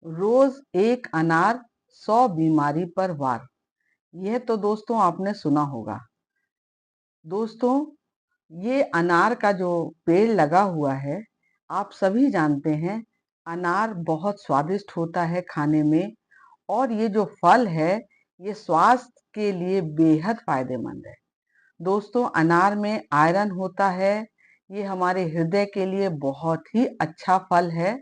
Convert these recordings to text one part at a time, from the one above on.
रोज एक अनार 100 बीमारी पर वार। यह तो दोस्तों आपने सुना होगा। दोस्तों, ये अनार का जो पेड़ लगा हुआ है, आप सभी जानते हैं अनार बहुत स्वादिष्ट होता है खाने में। और ये जो फल है, ये स्वास्थ्य के लिए बेहद फायदेमंद है। दोस्तों, अनार में आयरन होता है। ये हमारे हृदय के लिए बहुत ही अच्छा फल है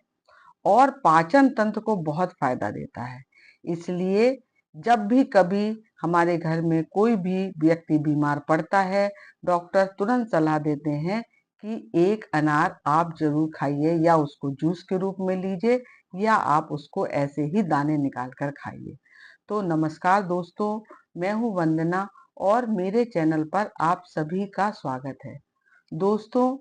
और पाचन तंत्र को बहुत फायदा देता है। इसलिए जब भी कभी हमारे घर में कोई भी व्यक्ति बीमार पड़ता है, डॉक्टर तुरंत सलाह देते हैं कि एक अनार आप जरूर खाइए, या उसको जूस के रूप में लीजिए, या आप उसको ऐसे ही दाने निकाल कर खाइए। तो नमस्कार दोस्तों, मैं हूँ वंदना और मेरे चैनल पर आप सभी का स्वागत है। दोस्तों,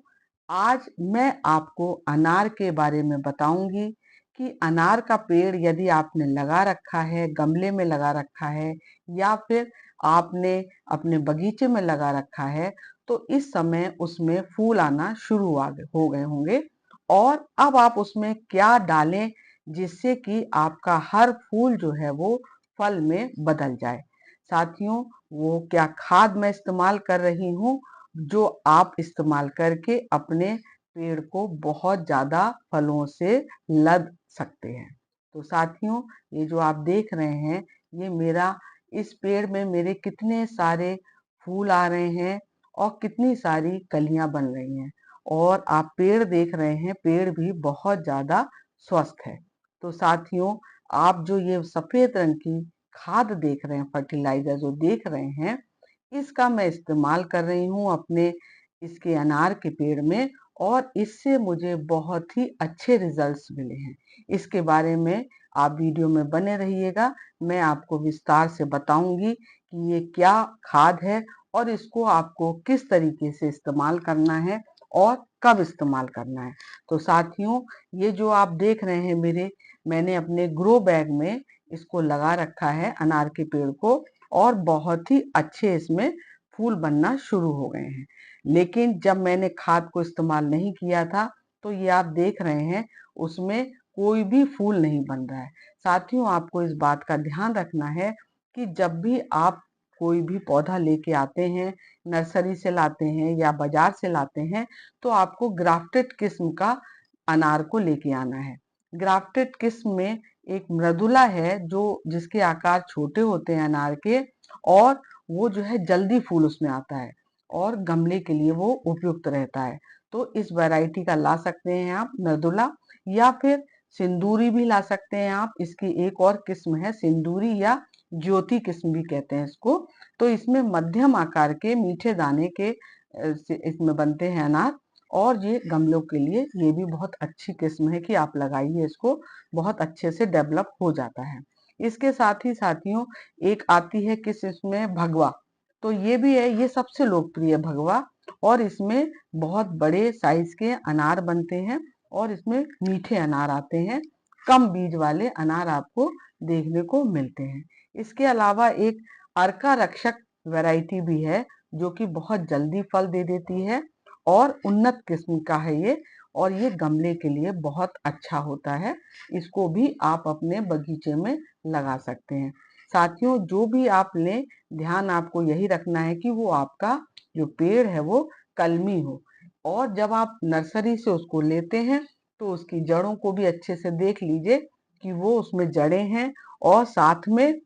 आज मैं आपको अनार के बारे में बताऊंगी कि अनार का पेड़ यदि आपने लगा रखा है, गमले में लगा रखा है, या फिर आपने अपने बगीचे में लगा रखा है, तो इस समय उसमें फूल आना शुरू हो गए होंगे। और अब आप उसमें क्या डालें जिससे कि आपका हर फूल जो है वो फल में बदल जाए। साथियों, वो क्या खाद मैं इस्तेमाल कर रही हूँ जो आप इस्तेमाल करके अपने पेड़ को बहुत ज्यादा फलों से लद सकते हैं। तो साथियों, ये जो आप देख रहे हैं, ये मेरा इस पेड़ में मेरे कितने सारे फूल आ रहे हैं और कितनी सारी कलियां बन रही हैं। और आप पेड़ देख रहे हैं, पेड़ भी बहुत ज्यादा स्वस्थ है। तो साथियों, आप जो ये सफेद रंग की खाद देख रहे हैं, फर्टिलाइजर जो देख रहे हैं, इसका मैं इस्तेमाल कर रही हूँ अपने इसके अनार के पेड़ में, और इससे मुझे बहुत ही अच्छे रिजल्ट्स मिले हैं। इसके बारे में आप वीडियो में बने रहिएगा। मैं आपको विस्तार से बताऊंगी कि ये क्या खाद है और इसको आपको किस तरीके से इस्तेमाल करना है और कब इस्तेमाल करना है। तो साथियों, ये जो आप देख रहे हैं मैंने अपने ग्रो बैग में इसको लगा रखा है अनार के पेड़ को, और बहुत ही अच्छे इसमें फूल बनना शुरू हो गए हैं। लेकिन जब मैंने खाद को इस्तेमाल नहीं किया था, तो ये आप देख रहे हैं उसमें कोई भी फूल नहीं बन रहा है। साथियों, आपको इस बात का ध्यान रखना है कि जब भी आप कोई भी पौधा लेके आते हैं, नर्सरी से लाते हैं या बाजार से लाते हैं, तो आपको ग्राफ्टेड किस्म का अनार को लेके आना है। ग्राफ्टेड किस्म में एक मृदुला है जो जिसके आकार छोटे होते हैं अनार के, और वो जो है जल्दी फूल उसमें आता है और गमले के लिए वो उपयुक्त रहता है। तो इस वैरायटी का ला सकते हैं आप मृदुला, या फिर सिंदूरी भी ला सकते हैं आप। इसकी एक और किस्म है सिंदूरी, या ज्योति किस्म भी कहते हैं इसको। तो इसमें मध्यम आकार के मीठे दाने के इसमें बनते हैं अनार, और ये गमलों के लिए ये भी बहुत अच्छी किस्म है कि आप लगाइए इसको, बहुत अच्छे से डेवलप हो जाता है। इसके साथ ही साथियों, एक आती है किस इसमें भगवा। तो ये भी है, ये सबसे लोकप्रिय भगवा, और इसमें बहुत बड़े साइज के अनार बनते हैं और इसमें मीठे अनार आते हैं। कम बीज वाले अनार आपको देखने को मिलते हैं। इसके अलावा एक अर्का रक्षक वैरायटी भी है जो कि बहुत जल्दी फल दे देती है और उन्नत किस्म का है ये, और ये गमले के लिए बहुत अच्छा होता है। इसको भी आप अपने बगीचे में लगा सकते हैं। साथियों, जो भी आप लें, ध्यान आपको यही रखना है कि वो आपका जो पेड़ है वो कलमी हो। और जब आप नर्सरी से उसको लेते हैं, तो उसकी जड़ों को भी अच्छे से देख लीजिए कि वो उसमें जड़ें हैं, और साथ में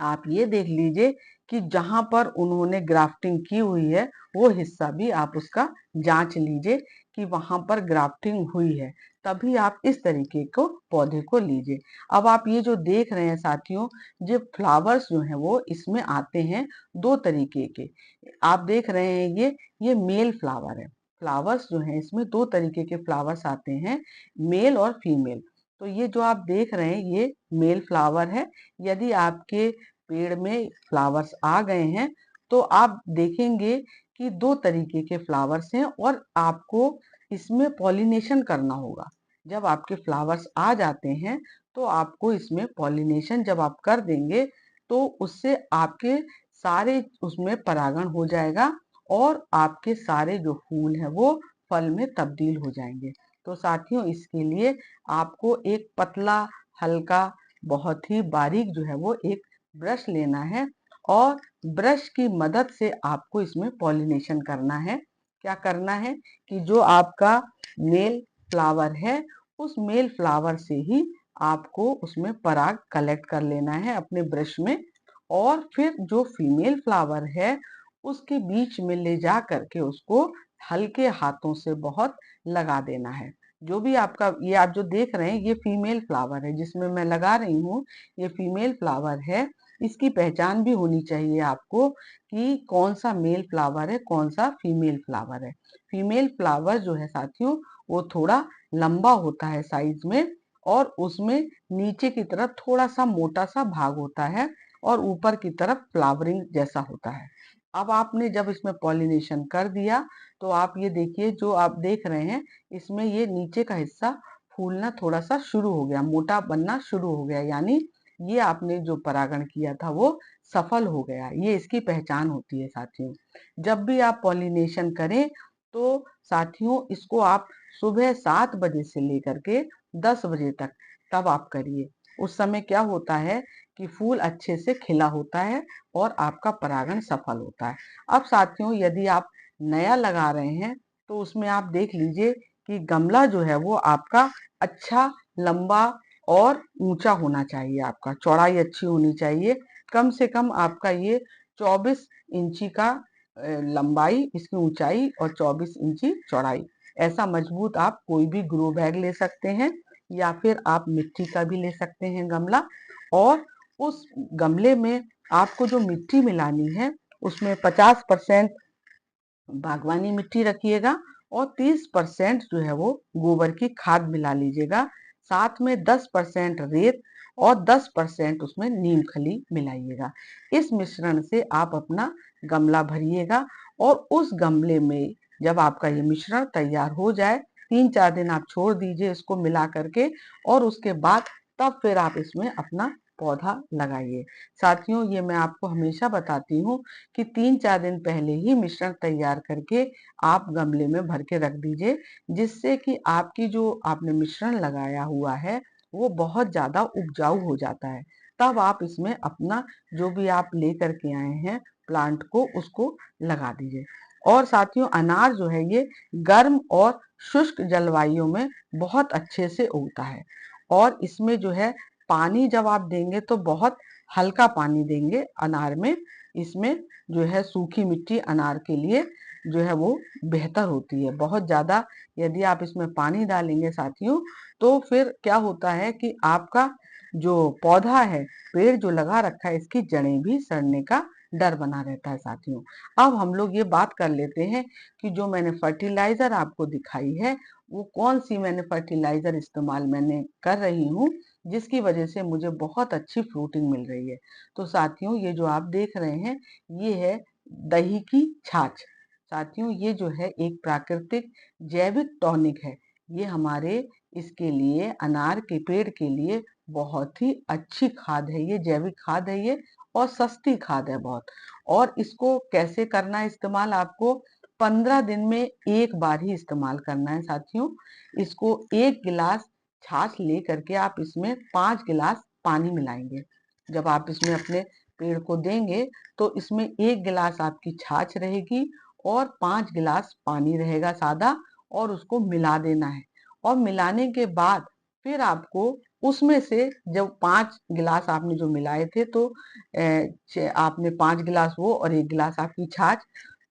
आप ये देख लीजिए कि जहां पर उन्होंने ग्राफ्टिंग की हुई है, वो हिस्सा भी आप उसका जांच लीजिए कि वहां पर ग्राफ्टिंग हुई है, तभी आप इस तरीके को पौधे को लीजिए। अब आप ये जो देख रहे हैं साथियों, जो फ्लावर्स जो हैं वो इसमें आते हैं दो तरीके के। आप देख रहे हैं ये मेल फ्लावर है। फ्लावर्स जो हैं इसमें दो तरीके के फ्लावर्स आते हैं, मेल और फीमेल। तो ये जो आप देख रहे हैं ये मेल फ्लावर है। यदि आपके पेड़ में फ्लावर्स आ गए हैं, तो आप देखेंगे कि दो तरीके के फ्लावर्स हैं, और आपको इसमें पॉलिनेशन करना होगा। जब आपके फ्लावर्स आ जाते हैं, तो आपको इसमें पॉलिनेशन जब आप कर देंगे, तो उससे आपके सारे उसमें परागण हो जाएगा, और आपके सारे जो फूल हैं वो फल में तब्दील हो जाएंगे। तो साथियों, इसके लिए आपको एक पतला हल्का, बहुत ही बारीक जो है वो एक ब्रश लेना है और ब्रश की मदद से आपको इसमें पॉलिनेशन करना है। क्या करना है कि जो आपका मेल फ्लावर है, उस मेल फ्लावर से ही आपको उसमें पराग कलेक्ट कर लेना है अपने ब्रश में, और फिर जो फीमेल फ्लावर है उसके बीच में ले जा करके उसको हल्के हाथों से बहुत लगा देना है। जो भी आपका ये आप जो देख रहे हैं ये फीमेल फ्लावर है जिसमें मैं लगा रही हूँ, ये फीमेल फ्लावर है। इसकी पहचान भी होनी चाहिए आपको कि कौन सा मेल फ्लावर है, कौन सा फीमेल फ्लावर है। फीमेल फ्लावर जो है साथियों वो थोड़ा लंबा होता है साइज में, और उसमें नीचे की तरफ थोड़ा सा मोटा सा भाग होता है और ऊपर की तरफ फ्लावरिंग जैसा होता है। अब आपने जब इसमें पॉलिनेशन कर दिया तो आप ये देखिए जो आप देख रहे हैं इसमें ये नीचे का हिस्सा फूलना थोड़ा सा शुरू हो गया, मोटा बनना शुरू हो गया, यानी ये आपने जो परागण किया था वो सफल हो गया। ये इसकी पहचान होती है साथियों। जब भी आप पॉलिनेशन करें तो साथियों इसको आप सुबह 7 बजे से लेकर के 10 बजे तक तब आप करिए। उस समय क्या होता है कि फूल अच्छे से खिला होता है और आपका परागण सफल होता है। अब साथियों यदि आप नया लगा रहे हैं तो उसमें आप देख लीजिए कि गमला जो है वो आपका अच्छा लंबा और ऊंचा होना चाहिए, आपका चौड़ाई अच्छी होनी चाहिए। कम से कम आपका ये 24 इंची का लंबाई, इसकी ऊंचाई, और 24 इंची चौड़ाई। ऐसा मजबूत आप कोई भी ग्रो बैग ले सकते हैं या फिर आप मिट्टी का भी ले सकते हैं गमला। और उस गमले में आपको जो मिट्टी मिलानी है उसमें 50% बागवानी मिट्टी रखिएगा और 30% जो है वो गोबर की खाद मिला लीजिएगा। साथ में 10% रेत और 10% उसमें नीम खली मिलाइएगा। इस मिश्रण से आप अपना गमला भरिएगा और उस गमले में जब आपका ये मिश्रण तैयार हो जाए 3-4 दिन आप छोड़ दीजिए इसको मिला करके, और उसके बाद तब फिर आप इसमें अपना पौधा लगाइए। साथियों ये मैं आपको हमेशा बताती हूँ कि 3-4 दिन पहले ही मिश्रण तैयार करके आप गमले में भर के रख दीजिए, जिससे कि आपकी जो आपने मिश्रण लगाया हुआ है वो बहुत ज्यादा उपजाऊ हो जाता है। तब आप इसमें अपना जो भी आप लेकर के आए हैं प्लांट को उसको लगा दीजिए। और साथियों अनार जो है ये गर्म और शुष्क जलवायु में बहुत अच्छे से उगता है, और इसमें जो है पानी जब आप देंगे तो बहुत हल्का पानी देंगे अनार में। इसमें जो है सूखी मिट्टी अनार के लिए जो है वो बेहतर होती है। बहुत ज्यादा यदि आप इसमें पानी डालेंगे साथियों तो फिर क्या होता है कि आपका जो पौधा है, पेड़ जो लगा रखा है, इसकी जड़ें भी सड़ने का डर बना रहता है साथियों। अब हम लोग ये बात कर लेते हैं कि जो मैंने फर्टिलाइजर आपको दिखाई है वो कौन सी मैंने फर्टिलाइजर इस्तेमाल मैंने कर रही हूँ जिसकी वजह से मुझे बहुत अच्छी फ्रूटिंग मिल रही है। तो साथियों ये जो आप देख रहे हैं ये है दही की छाछ। साथियों ये जो है एक प्राकृतिक जैविक टॉनिक है। ये हमारे इसके लिए अनार के पेड़ के लिए बहुत ही अच्छी खाद है, ये जैविक खाद है ये, और सस्ती खाद है बहुत। और इसको कैसे करना है इस्तेमाल, आपको 15 दिन में एक बार ही इस्तेमाल करना है साथियों। इसको 1 गिलास छाछ ले करके आप इसमें 5 गिलास पानी मिलाएंगे। जब आप इसमें अपने पेड़ को देंगे तो इसमें 1 गिलास आपकी छाछ रहेगी और 5 गिलास पानी रहेगा सादा, और उसको मिला देना है। और मिलाने के बाद फिर आपको उसमें से जब 5 गिलास आपने जो मिलाए थे तो आपने 5 गिलास वो और 1 गिलास आपकी छाछ,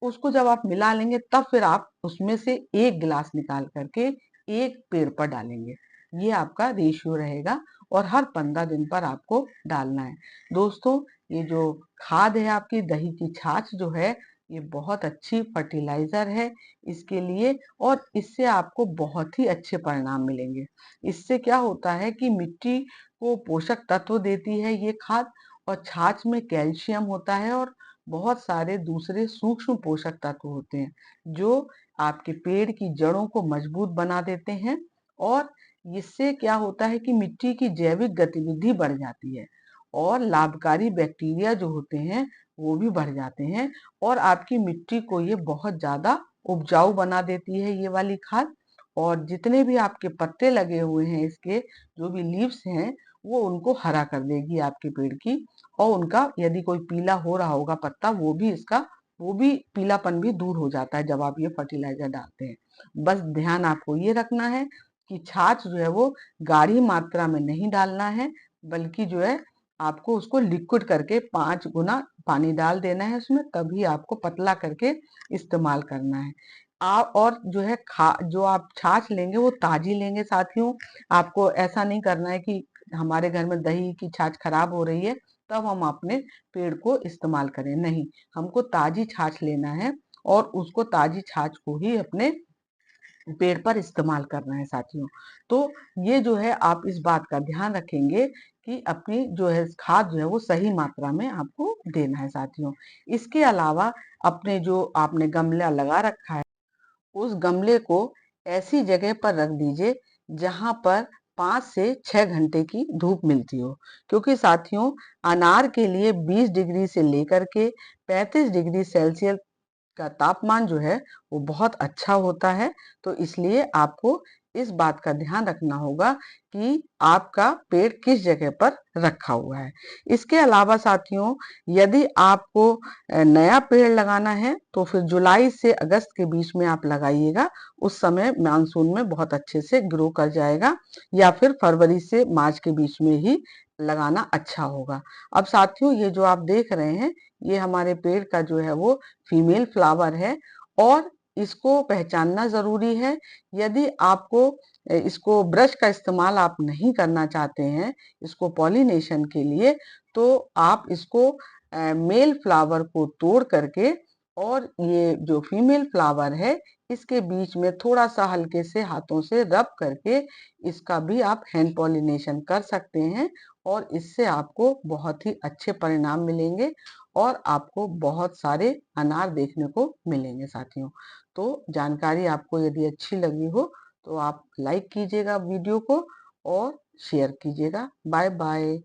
उसको जब आप मिला लेंगे तब फिर आप उसमें से 1 गिलास निकाल करके एक पेड़ पर डालेंगे। ये आपका रेशियो रहेगा और हर 15 दिन पर आपको डालना है। दोस्तों ये जो खाद है आपकी दही की छाछ जो है ये बहुत अच्छी फर्टिलाइजर है इसके लिए, और इससे आपको बहुत ही अच्छे परिणाम मिलेंगे। इससे क्या होता है कि मिट्टी को पोषक तत्व देती है ये खाद, और छाछ में कैल्शियम होता है और बहुत सारे दूसरे सूक्ष्म पोषक तत्व होते हैं जो आपके पेड़ की जड़ों को मजबूत बना देते हैं। और इससे क्या होता है कि मिट्टी की जैविक गतिविधि बढ़ जाती है और लाभकारी बैक्टीरिया जो होते हैं वो भी बढ़ जाते हैं, और आपकी मिट्टी को ये बहुत ज्यादा उपजाऊ बना देती है ये वाली खाद। और जितने भी आपके पत्ते लगे हुए हैं इसके जो भी लीव्स हैं वो उनको हरा कर देगी आपके पेड़ की। और उनका यदि कोई पीला हो रहा होगा पत्ता, वो भी पीलापन भी दूर हो जाता है जब आप ये फर्टिलाइजर डालते हैं। बस ध्यान आपको ये रखना है कि छाछ जो है वो गाढ़ी मात्रा में नहीं डालना है, बल्कि जो है आपको उसको लिक्विड करके 5 गुना पानी डाल देना है उसमें, तभी आपको पतला करके इस्तेमाल करना है। और जो है जो आप छाछ लेंगे वो ताजी लेंगे साथियों। आपको ऐसा नहीं करना है कि हमारे घर में दही की छाछ खराब हो रही है तब हम अपने पेड़ को इस्तेमाल करें, नहीं, हमको ताजी छाछ लेना है और उसको ताजी छाछ को ही अपने पेड़ पर इस्तेमाल करना है साथियों। तो ये जो है आप इस बात का ध्यान रखेंगे कि अपनी जो है खाद जो है वो सही मात्रा में आपको देना है साथियों। इसके अलावा अपने जो आपने गमला लगा रखा है, उस गमले को ऐसी जगह पर रख दीजिए जहां पर 5 से 6 घंटे की धूप मिलती हो, क्योंकि साथियों अनार के लिए 20 डिग्री से लेकर के 35 डिग्री सेल्सियस का तापमान जो है वो बहुत अच्छा होता है। तो इसलिए आपको इस बात का ध्यान रखना होगा कि आपका पेड़ किस जगह पर रखा हुआ है। इसके अलावा साथियों यदि आपको नया पेड़ लगाना है तो फिर जुलाई से अगस्त के बीच में आप लगाइएगा। उस समय मानसून में बहुत अच्छे से ग्रो कर जाएगा, या फिर फरवरी से मार्च के बीच में ही लगाना अच्छा होगा। अब साथियों ये जो आप देख रहे हैं ये हमारे पेड़ का जो है वो फीमेल फ्लावर है और इसको पहचानना जरूरी है। यदि आपको इसको ब्रश का इस्तेमाल आप नहीं करना चाहते हैं इसको पॉलिनेशन के लिए, तो आप इसको मेल फ्लावर को तोड़ करके और ये जो फीमेल फ्लावर है इसके बीच में थोड़ा सा हल्के से हाथों से रब करके इसका भी आप हैंड पॉलिनेशन कर सकते हैं, और इससे आपको बहुत ही अच्छे परिणाम मिलेंगे और आपको बहुत सारे अनार देखने को मिलेंगे साथियों। तो जानकारी आपको यदि अच्छी लगी हो तो आप लाइक कीजिएगा वीडियो को और शेयर कीजिएगा। Bye bye.